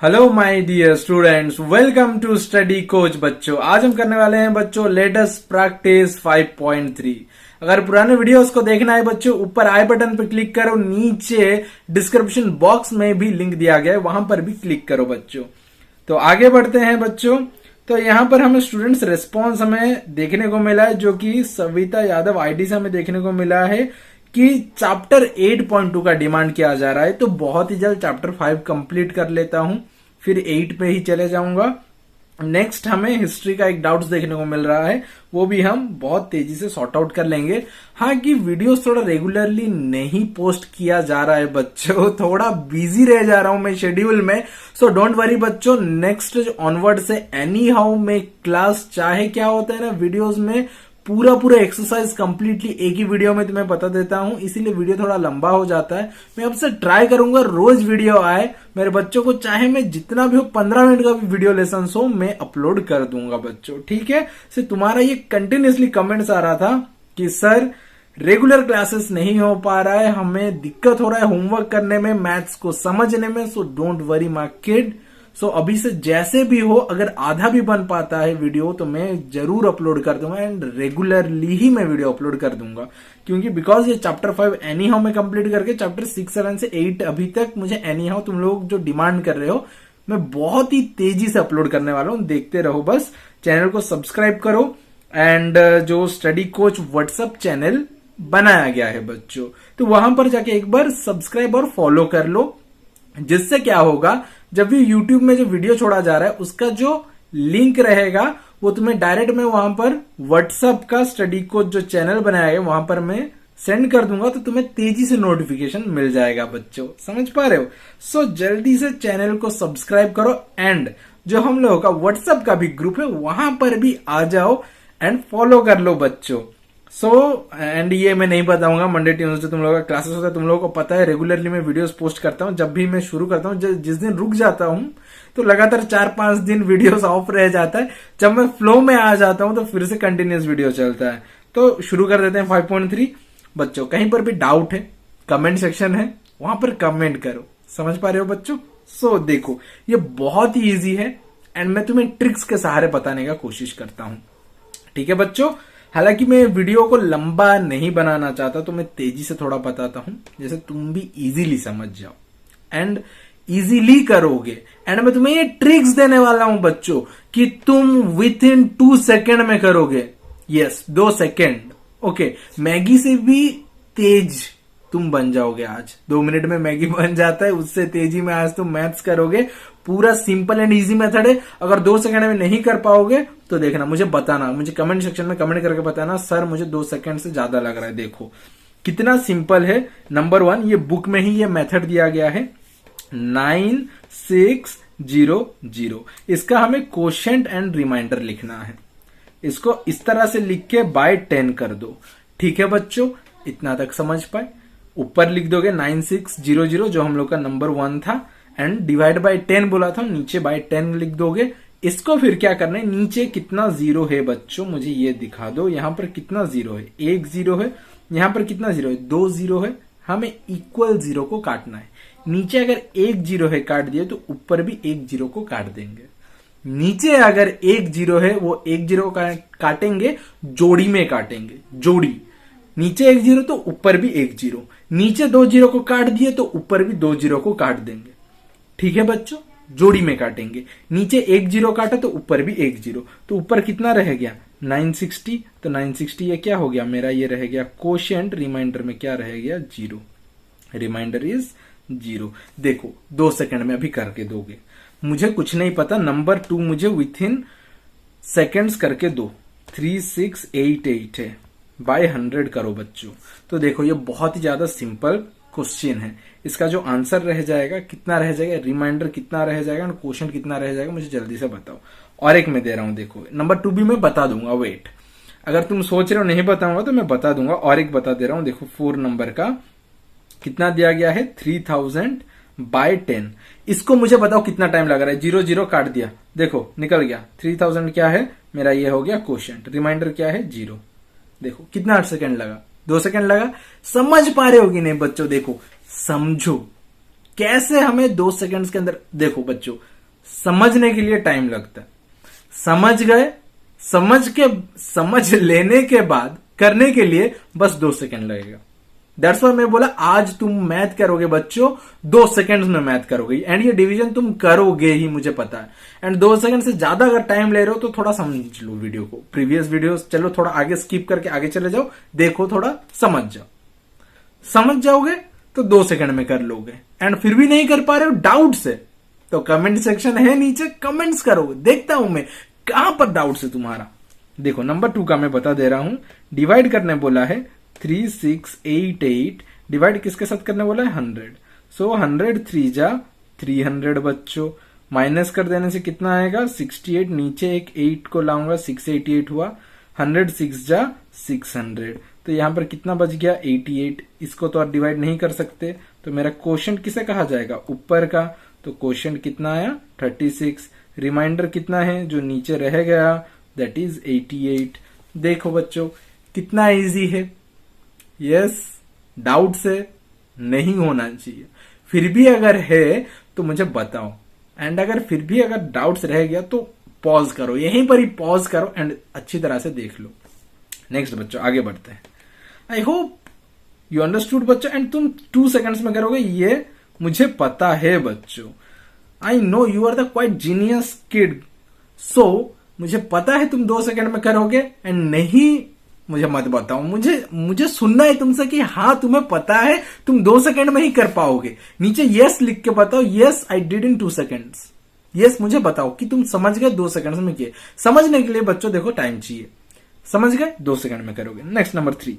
Hello my dear students, welcome to Study Coach. बच्चों आज हम करने वाले हैं बच्चों लेटेस्ट प्रैक्टिस 5.3। अगर पुराने वीडियोस को देखना है बच्चों, ऊपर आई बटन पर क्लिक करो, नीचे डिस्क्रिप्शन बॉक्स में भी लिंक दिया गया है, वहां पर भी क्लिक करो बच्चों। तो आगे बढ़ते हैं बच्चों। तो यहाँ पर हमें स्टूडेंट्स रिस्पॉन्स हमें देखने को मिला है, जो कि सविता यादव आईडी से हमें देखने को मिला है कि चैप्टर 8.2 का डिमांड किया जा रहा है। तो बहुत ही जल्द चैप्टर 5 कंप्लीट कर लेता हूं, फिर 8 पे ही चले जाऊंगा। नेक्स्ट हमें हिस्ट्री का एक डाउट्स देखने को मिल रहा है, वो भी हम बहुत तेजी से सॉर्ट आउट कर लेंगे। हाँ कि वीडियोस थोड़ा रेगुलरली नहीं पोस्ट किया जा रहा है बच्चों, थोड़ा बिजी रह जा रहा हूं मैं शेड्यूल में। सो डोंट वरी बच्चों, नेक्स्ट ऑनवर्ड से एनी हाउ में क्लास, चाहे क्या होता है ना वीडियोस में पूरा एक्सरसाइज कंप्लीटली एक ही वीडियो में तुम्हें बता देता हूं, इसीलिए वीडियो थोड़ा लंबा हो जाता है। मैं अब से ट्राई करूंगा रोज वीडियो आए मेरे बच्चों को, चाहे मैं जितना भी हो 15 मिनट का भी वीडियो लेसन हो मैं अपलोड कर दूंगा बच्चों, ठीक है। से तुम्हारा ये कंटिन्यूसली कमेंट्स आ रहा था कि सर रेगुलर क्लासेस नहीं हो पा रहा है, हमें दिक्कत हो रहा है होमवर्क करने में, मैथ्स को समझने में। So don't worry my kid. So अभी से जैसे भी हो, अगर आधा भी बन पाता है वीडियो तो मैं जरूर अपलोड कर दूंगा, एंड रेगुलरली ही मैं वीडियो अपलोड कर दूंगा, क्योंकि बिकॉज ये चैप्टर 5 एनी हाउ में कंप्लीट करके चैप्टर 6, 7 से 8 अभी तक मुझे एनी हाउ तुम लोग जो डिमांड कर रहे हो मैं बहुत ही तेजी से अपलोड करने वाला हूं। देखते रहो बस, चैनल को सब्सक्राइब करो, एंड जो स्टडी कोच व्हाट्सएप चैनल बनाया गया है बच्चों, तो वहां पर जाके एक बार सब्सक्राइब और फॉलो कर लो, जिससे क्या होगा जब भी YouTube में जो वीडियो छोड़ा जा रहा है उसका जो लिंक रहेगा वो तुम्हें डायरेक्ट में वहां पर व्हाट्सएप का स्टडी कोच जो चैनल बनाया है वहां पर मैं सेंड कर दूंगा, तो तुम्हें तेजी से नोटिफिकेशन मिल जाएगा बच्चों। समझ पा रहे हो? सो जल्दी से चैनल को सब्सक्राइब करो, एंड जो हम लोगों का व्हाट्सएप का भी ग्रुप है वहां पर भी आ जाओ एंड फॉलो कर लो बच्चों। एंड ये मैं नहीं बताऊंगा, मंडे ट्यूसडे तुम लोगों का क्लासेस होता है, तुम लोगों को पता है रेगुलरली मैं वीडियोस पोस्ट करता हूं। जब भी मैं शुरू करता हूं, जिस दिन रुक जाता हूं तो लगातार 4-5 दिन वीडियोस ऑफ रह जाता है, जब मैं फ्लो में आ जाता हूं तो फिर से कंटिन्यूस वीडियो चलता है। तो शुरू कर देते हैं 5.3 बच्चों। कहीं पर भी डाउट है, कमेंट सेक्शन है, वहां पर कमेंट करो। समझ पा रहे हो बच्चों? सो देखो ये बहुत ही ईजी है, एंड मैं तुम्हें ट्रिक्स के सहारे बताने का कोशिश करता हूं, ठीक है बच्चों। हालांकि मैं वीडियो को लंबा नहीं बनाना चाहता, तो मैं तेजी से थोड़ा बताता हूं, जैसे तुम भी इजीली समझ जाओ एंड इजीली करोगे। एंड मैं तुम्हें ये ट्रिक्स देने वाला हूं बच्चों कि तुम विथ इन 2 सेकेंड में करोगे। Yes, 2 second. ओके, मैगी से भी तेज तुम बन जाओगे आज। 2 मिनट में मैगी बन जाता है, उससे तेजी में आज तुम मैथ्स करोगे। पूरा सिंपल एंड इजी मेथड है। अगर 2 सेकंड में नहीं कर पाओगे तो देखना, मुझे बताना, मुझे कमेंट सेक्शन में कमेंट करके बताना, सर मुझे 2 सेकंड से ज्यादा लग रहा है। देखो कितना सिंपल है। नंबर 1, ये बुक में ही ये मेथड दिया गया है 9600। इसका हमें क्वोशंट एंड रिमाइंडर लिखना है। इसको इस तरह से लिख के बाय 10 कर दो, ठीक है बच्चों। इतना तक समझ पाए? ऊपर लिख दोगे 9600 जो हम लोग का नंबर 1 था, एंड डिवाइड बाय 10 बोला था, नीचे बाय 10 लिख दोगे। इसको फिर क्या करना है, नीचे कितना जीरो है बच्चों मुझे ये दिखा दो। यहां पर कितना जीरो है? 1 जीरो है। यहां पर कितना जीरो है? 2 जीरो है। हमें इक्वल जीरो को काटना है। नीचे अगर 1 जीरो है काट दिए तो ऊपर भी 1 जीरो को काट देंगे। नीचे अगर 1 जीरो है वो 1 जीरो को काटेंगे, जोड़ी में काटेंगे, जोड़ी। नीचे 1 जीरो तो ऊपर भी 1 जीरो। नीचे 2 जीरो को काट दिए तो ऊपर भी 2 जीरो को काट देंगे, ठीक है बच्चों। जोड़ी में काटेंगे। नीचे 1 जीरो काटा तो ऊपर भी 1 जीरो, तो ऊपर कितना रह गया? 960। तो 960 ये क्या हो गया मेरा? ये रह गया क्वोशंट। रिमाइंडर में क्या रह गया? 0। Remainder is 0। देखो 2 सेकंड में अभी करके दोगे, मुझे कुछ नहीं पता। नंबर 2 मुझे विथ इन सेकेंड्स करके दो। 3688 है, बाय 100 करो बच्चों। तो देखो ये बहुत ही ज्यादा सिंपल क्वेश्चन है। इसका जो आंसर रह जाएगा कितना रह जाएगा, रिमाइंडर कितना रह जाएगा, और क्वोशंट कितना रह जाएगा, मुझे जल्दी से बताओ। और एक मैं दे रहा हूं, देखो नंबर 2 भी मैं बता दूंगा। वेट, अगर तुम सोच रहे हो नहीं बताऊंगा तो मैं बता दूंगा। और एक बता दे रहा हूं, देखो 4 नंबर का कितना दिया गया है? 3000 बाय 10। इसको मुझे बताओ कितना टाइम लग रहा है। 0 0 काट दिया, देखो निकल गया। 3000 क्या है मेरा? ये हो गया क्वोशंट। रिमाइंडर क्या है? 0। देखो कितना 8 सेकंड लगा? 2 सेकंड लगा। समझ पा रहे हो कि नहीं बच्चों? देखो समझो कैसे हमें 2 सेकंड्स के अंदर, देखो बच्चों समझने के लिए टाइम लगता है, समझ गए, समझ लेने के बाद करने के लिए बस 2 सेकंड लगेगा। दैट्स व्हाई मैं बोला आज तुम मैथ करोगे बच्चों 2 सेकंड्स में मैथ करोगे, एंड ये डिवीजन तुम करोगे ही, मुझे पता है। एंड 2 सेकंड से ज्यादा अगर टाइम ले रहे हो तो थोड़ा समझ लो वीडियो को, प्रीवियस वीडियोस चलो थोड़ा आगे स्किप करके आगे चले जाओ, देखो थोड़ा समझ जाओ, समझ जाओगे तो 2 सेकंड में कर लोगे। एंड फिर भी नहीं कर पा रहे हो डाउट से, तो कमेंट सेक्शन है नीचे, कमेंट्स करो, देखता हूं मैं कहां पर डाउट है तुम्हारा। देखो नंबर 2 का मैं बता दे रहा हूं, डिवाइड करने बोला है 3688, डिवाइड किसके साथ करने बोला है 100, सो 100 3 जा 300 बच्चों, माइनस कर देने से कितना आएगा 68, नीचे एक 8 को लाऊंगा 688 हुआ, 100 6 जा 600, तो यहां पर कितना बच गया 88, इसको तो आप डिवाइड नहीं कर सकते, तो मेरा क्वोशंट किसे कहा जाएगा ऊपर का, तो क्वोशंट कितना आया 36, रिमाइंडर कितना है जो नीचे रह गया दैट इज 88। देखो बच्चों कितना इजी है, यस डाउट से नहीं होना चाहिए, फिर भी अगर है तो मुझे बताओ, एंड अगर फिर भी अगर डाउट्स रह गया तो पॉज करो, यहीं पर ही पॉज करो एंड अच्छी तरह से देख लो। नेक्स्ट बच्चों आगे बढ़ते हैं। आई होप यू अंडरस्टूड बच्चों, एंड तुम 2 सेकंड्स में करोगे ये मुझे पता है बच्चों, I know you are the quite genius kid, so मुझे पता है तुम 2 सेकंड में करोगे, एंड नहीं मुझे मत बताओ, मुझे सुनना है तुमसे कि हाँ तुम्हें पता है तुम 2 सेकंड में ही कर पाओगे। नीचे यस लिख के बताओ, yes I did in 2 seconds, yes मुझे बताओ कि तुम समझ गए 2 सेकंड्स में किए। समझने के लिए बच्चों देखो टाइम चाहिए, समझ गए 2 सेकंड में करोगे। नेक्स्ट नंबर 3,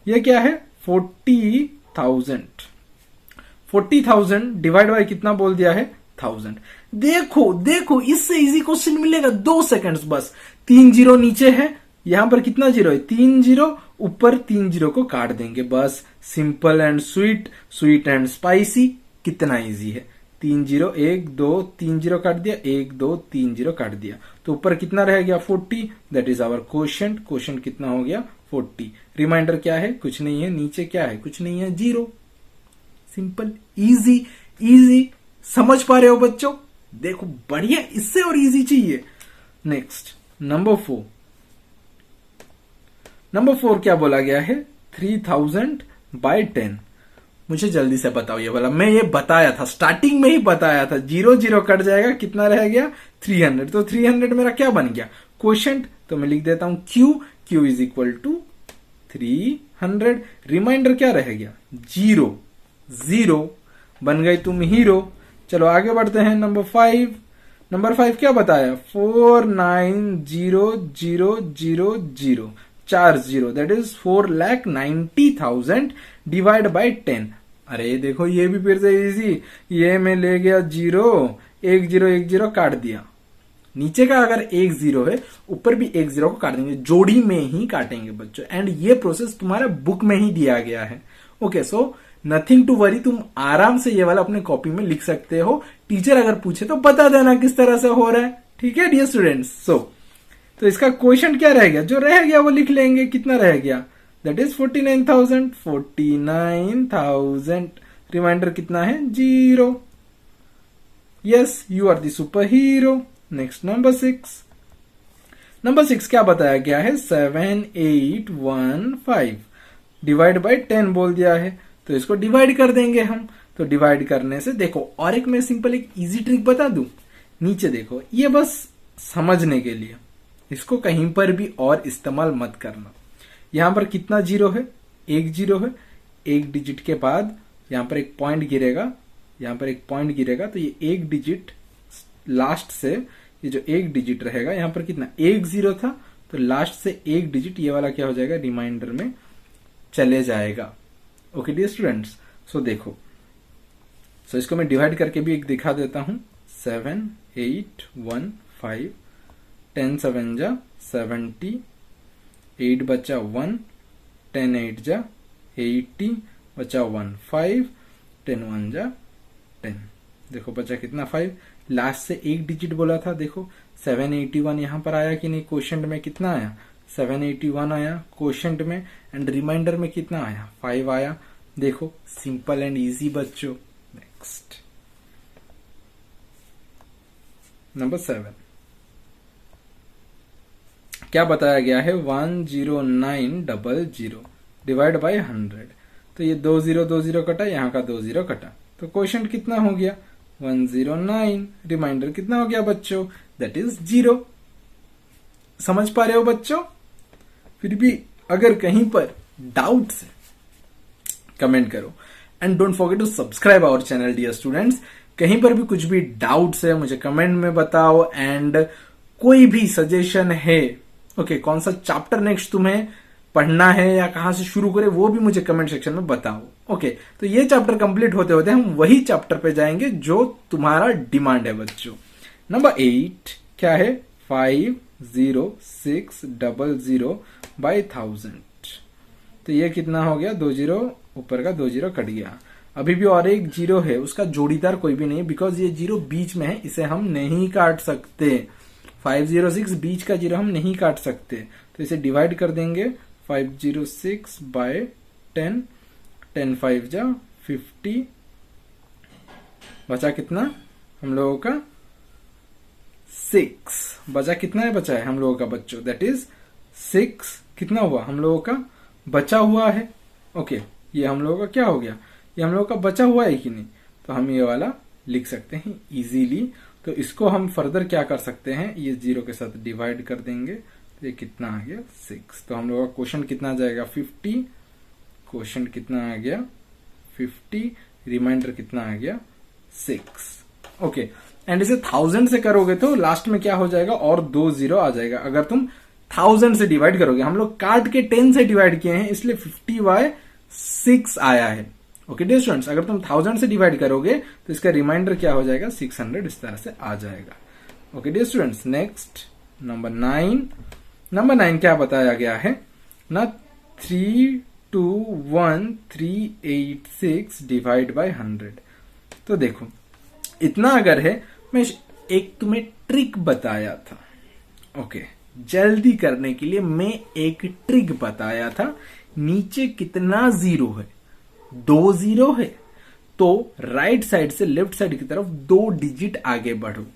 ये क्या है 40,000 डिवाइड बाय कितना बोल दिया है 1000। देखो इससे इजी क्वेश्चन मिलेगा 2 सेकंड्स बस, 3 जीरो नीचे है, यहां पर कितना जीरो है 3 जीरो, ऊपर 3 जीरो को काट देंगे, बस simple and sweet and spicy, कितना इजी है। 3 जीरो 1 2 3 जीरो काट दिया, 1 2 3 जीरो काट दिया, तो ऊपर कितना रह गया 40, दैट इज आवर क्वोशंट कितना हो गया 40। रिमाइंडर क्या है कुछ नहीं है, नीचे क्या है कुछ नहीं है, जीरो। सिंपल इजी, समझ पा रहे हो बच्चों, देखो बढ़िया, इससे और इजी चाहिए। नेक्स्ट नंबर 4 क्या बोला गया है 3000 बाय 10। मुझे जल्दी से बताओ ये वाला, मैं ये बताया था स्टार्टिंग में ही बताया था, 0 0 कट जाएगा, कितना रह गया 300, तो 300 मेरा क्या बन गया क्वोशंट, तो मैं लिख देता हूं Q is equal to 300, remainder क्या रह गया 0 बन गई तुम हीरो। चलो आगे बढ़ते हैं। नंबर 5 क्या बताया 490,000, 4 zero that is 4,90,000 divide by 10। अरे देखो ये भी फिर से इजी, ये मैं ले गया 0 1 0 काट दिया, नीचे का अगर 1 0 है ऊपर भी 1 0 को काट देंगे, जोड़ी में ही काटेंगे बच्चों, एंड ये प्रोसेस तुम्हारा बुक में ही दिया गया है। Okay so nothing to worry, तुम आराम से ये वाला अपने कॉपी में लिख सकते हो, टीचर अगर पूछे तो बता देना किस तरह से हो रहा है, ठीक है डियर स्टूडेंट्स। तो इसका क्वेश्चन क्या रह गया, जो रह गया वो लिख लेंगे, कितना रह गया दैट इज 49,000, रिमाइंडर कितना है 0। Yes you are the superhero. Next number 6 क्या बताया गया है 7815 डिवाइड बाय 10 बोल दिया है, तो इसको डिवाइड कर देंगे हम। तो डिवाइड करने से देखो, और एक मैं सिंपल एक इजी ट्रिक बता दूं, नीचे देखो, ये बस समझने के लिए, इसको कहीं पर भी और इस्तेमाल मत करना। यहां पर कितना जीरो है 1 0 है, एक डिजिट के बाद यहां पर एक पॉइंट गिरेगा, तो ये एक डिजिट लास्ट से, ये जो एक डिजिट रहेगा यहां पर कितना 1 0 था, तो लास्ट से एक डिजिट ये वाला क्या हो जाएगा रिमाइंडर में चले जाएगा। ओके डियर स्टूडेंट्स, सो देखो, सो इसको मैं डिवाइड करके भी एक दिखा देता हूं। 7815, 10 7 जा 70, 8 बचा 1, 10 8 जा 80, बचा 1 5, 10 1 जा 10, देखो बचा कितना 5, लास्ट से एक डिजिट बोला था, देखो 781 यहां पर आया कि नहीं, क्वोशंट में कितना आया 781 आया क्वोशंट में, एंड रिमाइंडर में कितना आया 5 आया। देखो सिंपल एंड इजी बच्चों। नेक्स्ट नंबर 7 क्या बताया गया है 10900 डिवाइड बाय 100। तो ये 20 कटा, यहाँ का 20 कटा, तो क्वोशिएंट कितना हो गया 109। रिमाइंडर कितना हो गया बच्चों, दैट इज 0। समझ पा रहे हो बच्चों? फिर भी अगर कहीं पर डाउट है कमेंट करो and don't forget to subscribe our channel dear students. कहीं पर भी कुछ भी डाउट्स है मुझे कमेंट में बताओ, एंड कोई भी सजेशन है ओके कौन सा चैप्टर नेक्स्ट तुम्हें पढ़ना है या कहां से शुरू करें वो भी मुझे कमेंट सेक्शन में बताओ। ओके तो ये चैप्टर कंप्लीट होते होते हम वही चैप्टर पे जाएंगे जो तुम्हारा डिमांड है बच्चों। नंबर 8 क्या है 50600 बाय 1000। तो ये कितना हो गया 20 ऊपर का 20 कट गया। अभी भी और एक 0 है, उसका जोड़ीदार कोई भी नहीं बिकॉज ये 0 बीच में है, इसे हम नहीं काट सकते। 506 बीच का 0 हम नहीं काट सकते, तो इसे डिवाइड कर देंगे 506 बाय 10, 10 5 जा 50, बचा कितना हम लोगों का 6। बचा कितना है बचा है हम लोगों का बच्चों, दैट इज 6 कितना हुआ हम लोगों का बचा हुआ है। ओके ये हम लोगों का क्या हो गया, ये हम लोगों का बचा हुआ है कि नहीं, तो हम ये वाला लिख सकते हैं इजीली। तो इसको हम फर्दर क्या कर सकते हैं, ये 0 के साथ डिवाइड कर देंगे, तो ये कितना आ गया 6। तो हम लोगों का क्वोशिएंट कितना आ जाएगा 50, क्वोशिएंट कितना आ गया 50, रिमाइंडर कितना आ गया 6। ओके एंड इसे 1000 से करोगे तो लास्ट में क्या हो जाएगा और 2 0 आ जाएगा। अगर तुम 1000 से डिवाइड करोगे, हम लोग काट के 10 से डिवाइड किए हैं इसलिए 50/6 आया है। ओके डियर स्टूडेंट्स, अगर तुम 1000 से डिवाइड करोगे तो इसका रिमाइंडर क्या हो जाएगा 600, इस तरह से आ जाएगा। Okay dear students next number 9। Number 9 क्या बताया गया है ना 321386 डिवाइड बाय 100। तो देखो इतना अगर है, मैं एक तुम्हें ट्रिक बताया था। ओके जल्दी करने के लिए मैं एक ट्रिक बताया था। नीचे कितना 0 है 2 0 है, तो राइट साइड से लेफ्ट साइड की तरफ 2 डिजिट आगे बढ़ो।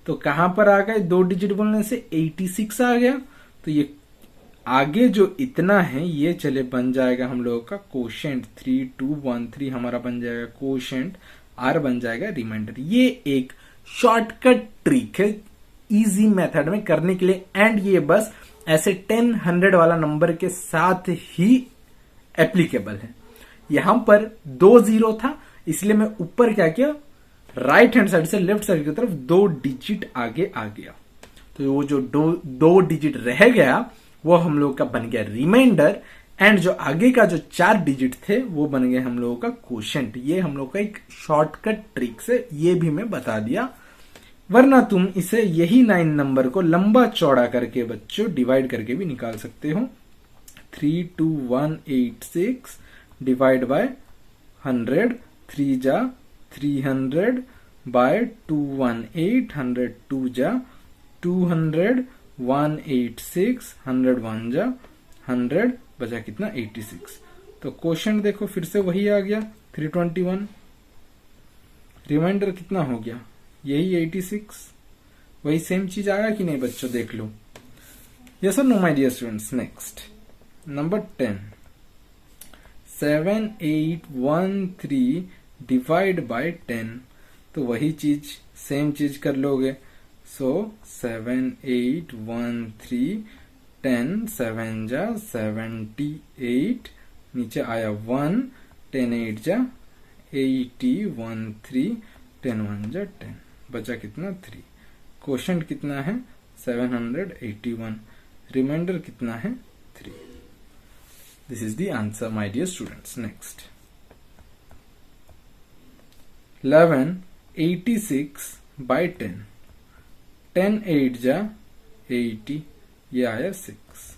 तो कहां पर आ गए 2 डिजिट बोलने से 86 आ गया। तो ये आगे जो इतना है ये चले बन जाएगा हम लोगों का क्वोशिएंट 3213 हमारा बन जाएगा क्वोशिएंट, आर बन जाएगा रिमाइंडर। ये एक शॉर्टकट ट्रिक है इजी मेथड में करने के लिए, एंड ये बस ऐसे 10 100 वाला नंबर के साथ ही एप्लीकेबल है। यहां पर 2 0 था इसलिए मैं ऊपर क्या किया राइट हैंड साइड से लेफ्ट साइड की तरफ 2 डिजिट आगे आ गया। तो वो जो 2 डिजिट रह गया वो हम लोग का बन गया रिमाइंडर, एंड जो आगे का जो 4 डिजिट थे वो बन गए हम लोगों का क्वोशिएंट। ये हम लोग का एक शॉर्टकट ट्रिक से ये भी मैं बता दिया, वरना तुम इसे यही 9 नंबर को लंबा चौड़ा करके बच्चों डिवाइड करके भी निकाल सकते हो। 32186 डिवाइड बाय 100, 3 जा 300 बाय 218, 100 2 जा 200, 186, 100 1 जा 100, बचा कितना 86। तो क्वोशिएंट देखो फिर से वही आ गया 321, रिमाइंडर कितना हो गया यही 86। वही सेम चीज आया कि नहीं बच्चों, देख लो। यस और no my dear students. Next number 10 7813 divide by 10। तो वही चीज सेम चीज कर लोगे। सो 7813 10 7 जा 78, नीचे आया 1, 10 8 जा 80, 1 3, 10 1 जा 10, बचा कितना 3। क्वोशिएंट कितना है 781, रिमाइंडर कितना है 3। This is the answer my dear students. Next 1186 by 10, 10 8 जा 80, ये आया 6।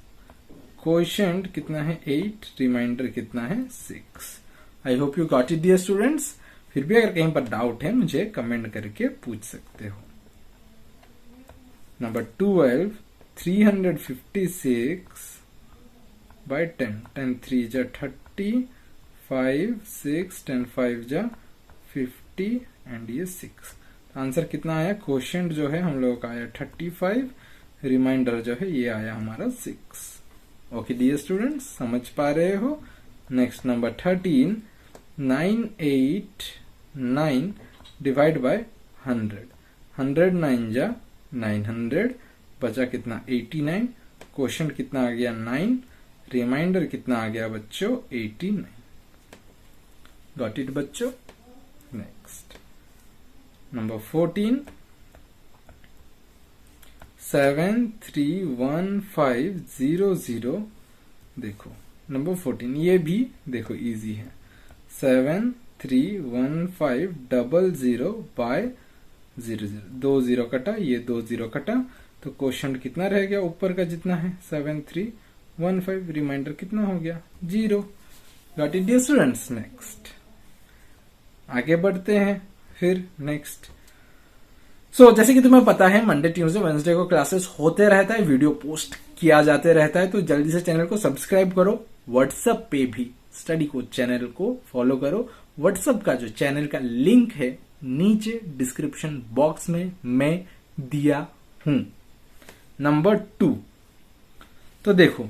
क्वोशिएंट कितना है 8, रिमाइंडर कितना है 6। I hope you got it dear students. फिर भी अगर कहीं पर डाउट है मुझे कमेंट करके पूछ सकते हो। नंबर 12 356 बाय 10, 10 3 जा 30, 5 6, 10 5 जा 50, 20 एंड ये 6। आंसर कितना आया? क्वोशिएंट जो है हम लोगों का आया 35, रिमाइंडर जो है ये आया हमारा 6। ओके डियर स्टूडेंट्स, समझ पा रहे हो? Next number 13, 989 divide by 100। 100 9 जा 900, बचा कितना? 89। क्वोशिएंट कितना आ गया? 9। रिमाइंडर कितना आ गया बच्चों? 89। गॉट इट बच्चों? Next number 14, 731500। देखो नंबर 14 ये भी देखो इजी है। 731500 बाय 00, 2 0 कटा, ये 2 0 कटा, तो क्वोशिएंट कितना रह गया? ऊपर का जितना है 7315, रिमाइंडर कितना हो गया? 0। Got it dear students? Next आगे बढ़ते हैं फिर नेक्स्ट। जैसे कि तुम्हें पता है मंडे ट्यूसडे वेडनेसडे को क्लासेस होते रहता है, वीडियो पोस्ट किया जाते रहता है, तो जल्दी से चैनल को सब्सक्राइब करो। व्हाट्सएप पे भी स्टडी कोच चैनल को फॉलो करो। व्हाट्सएप का जो चैनल का लिंक है नीचे डिस्क्रिप्शन बॉक्स में मैं दिया हूं। नंबर 2, तो देखो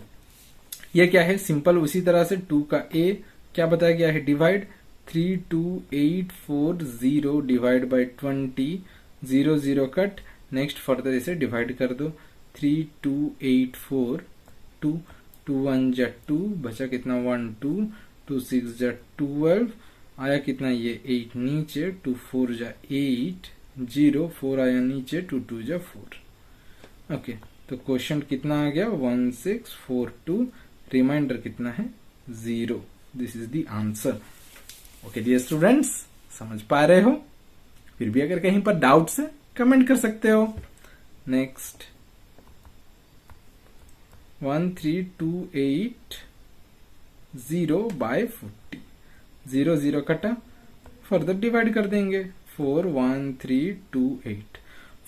ये क्या है? सिंपल उसी तरह से 2 का ए क्या बताया गया है? Divide 32840 divide by 20, 0 0 cut, next further इसे डिवाइड कर दो। 3284, 2 2 1 जा 2, बचा कितना? 1 2, 2 6 जा 12, आया कितना? ये 8 नीचे, 2 4 जा 8, 0 4 आया नीचे, 2 2 जा 4। ओके, तो क्वोशिएंट कितना आ गया? 1642, रिमाइंडर कितना है? 0। This is the answer. Okay dear students, समझ पा रहे हो? फिर भी अगर कहीं पर डाउट्स है कमेंट कर सकते हो। नेक्स्ट 1328 बाय 40, 0 0 कटा, फर्दर डिवाइड कर देंगे। 41328,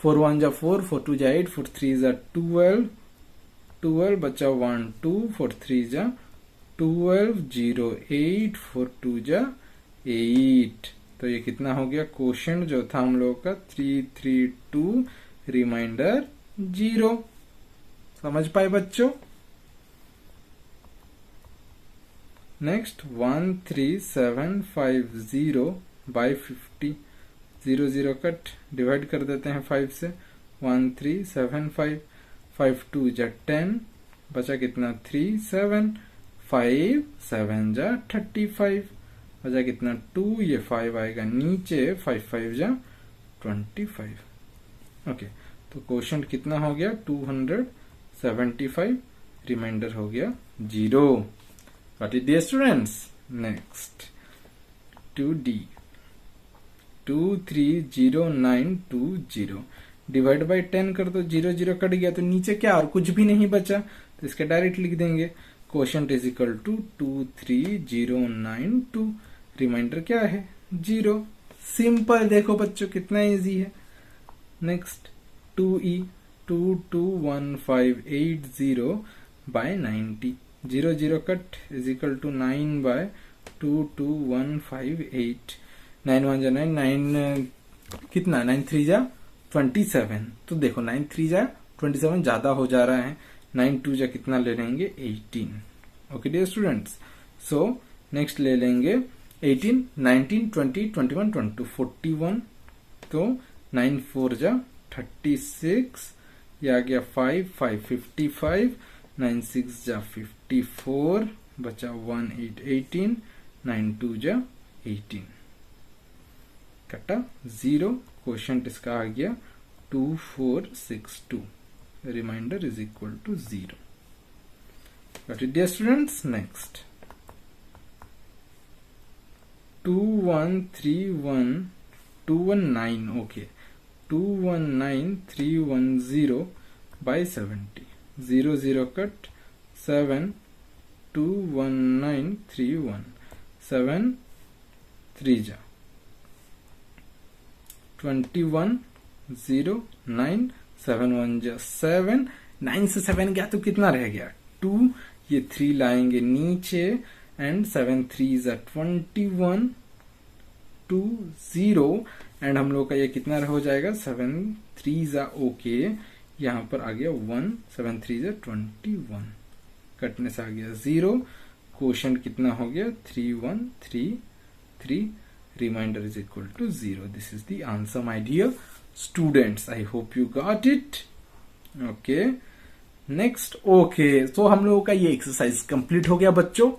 4 1 जा 4, 4 2 जा 8, 4 3 जा 12, 12 बचा 1 2, 4 3 जा 12, 0 8, 4 2 जा 8, तो ये कितना हो गया? क्वोशिएंट जो था हम लोग का 332, रिमाइंडर 0। समझ पाए बच्चों? नेक्स्ट 13750 बाय 50, 0 0 कट, डिवाइड कर देते हैं 5 से। 1375, 5 2 जा 10, बचा कितना? 3 7, 5 7 जा 35, बचा कितना? 2, ये 5 आएगा नीचे, 5 5 जा 25। ओके, तो क्वोशिएंट कितना हो गया? 275, रिमाइंडर हो गया 0। What is dear students? Next 2D, 230920 divide by 10 कर दो। 0 0 कट गया, तो नीचे क्या? और कुछ भी नहीं बचा, तो इसके डायरेक्ट लिख देंगे। Quotient is equal to 23092, remainder क्या है? 0। सिंपल, देखो बच्चों कितना इजी है। Next 2E, 221580 by 90, 0 0 cut is equal to 9 by 22158, 9 1 जा 9, 9 कितना? 9 3 जा 27, तो देखो 9 3 जा 27 ज्यादा हो जा रहा है। 9 2 जा कितना ले लेंगे? 18। Okay dear students, so next ले लेंगे 18, 19 20 21 22 41, तो 9 4 जा 36, ये आ गया 5 5 55, 9 6 जा 54, बचा 1 8 18, 9 2 जा 18, कटा 0। क्वोशिएंट इसका आ गया 2462, remainder is equal to 0। Got it dear students? Next 219, okay, 219310 by 70, 0 0 cut, 7 21931, 7 3 जा 21, 0 9, 7 1 जा 7, 9 से 7 गया तो कितना रह गया? 2, ये 3 लाएंगे नीचे, एंड 7 3 जा 21, टू 0 एंड हम लोग का ये कितना हो जाएगा 7 3 जा ओके, यहाँ पर आ गया 1 7 3 जा 21, कटने से आ गया 0, क्वोशंट कितना हो गया 3 1 3 3, reminder is equal to 0. This is the answer my dear students. I hope you got it. Okay next. Okay so हम लोगों का ये एक्सरसाइज कंप्लीट हो गया बच्चों.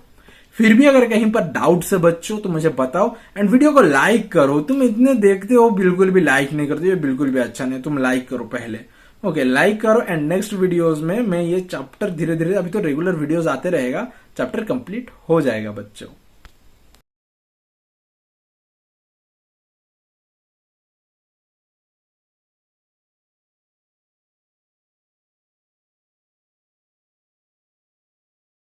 फिर भी अगर कहीं पर डाउट है बच्चों तो मुझे बताओ एंड वीडियो को लाइक करो. तुम इतने देखते हो बिल्कुल भी लाइक नहीं करते, ये बिल्कुल भी अच्छा नहीं. तुम लाइक करो पहले. ओके लाइक करो एंड नेक्स्ट वीडियोस में मैं ये चैप्टर धीरे धीरे, अभी तो रेगुलर वीडियोस आते रहेगा, चैप्टर कंप्लीट हो जाएगा बच्चों.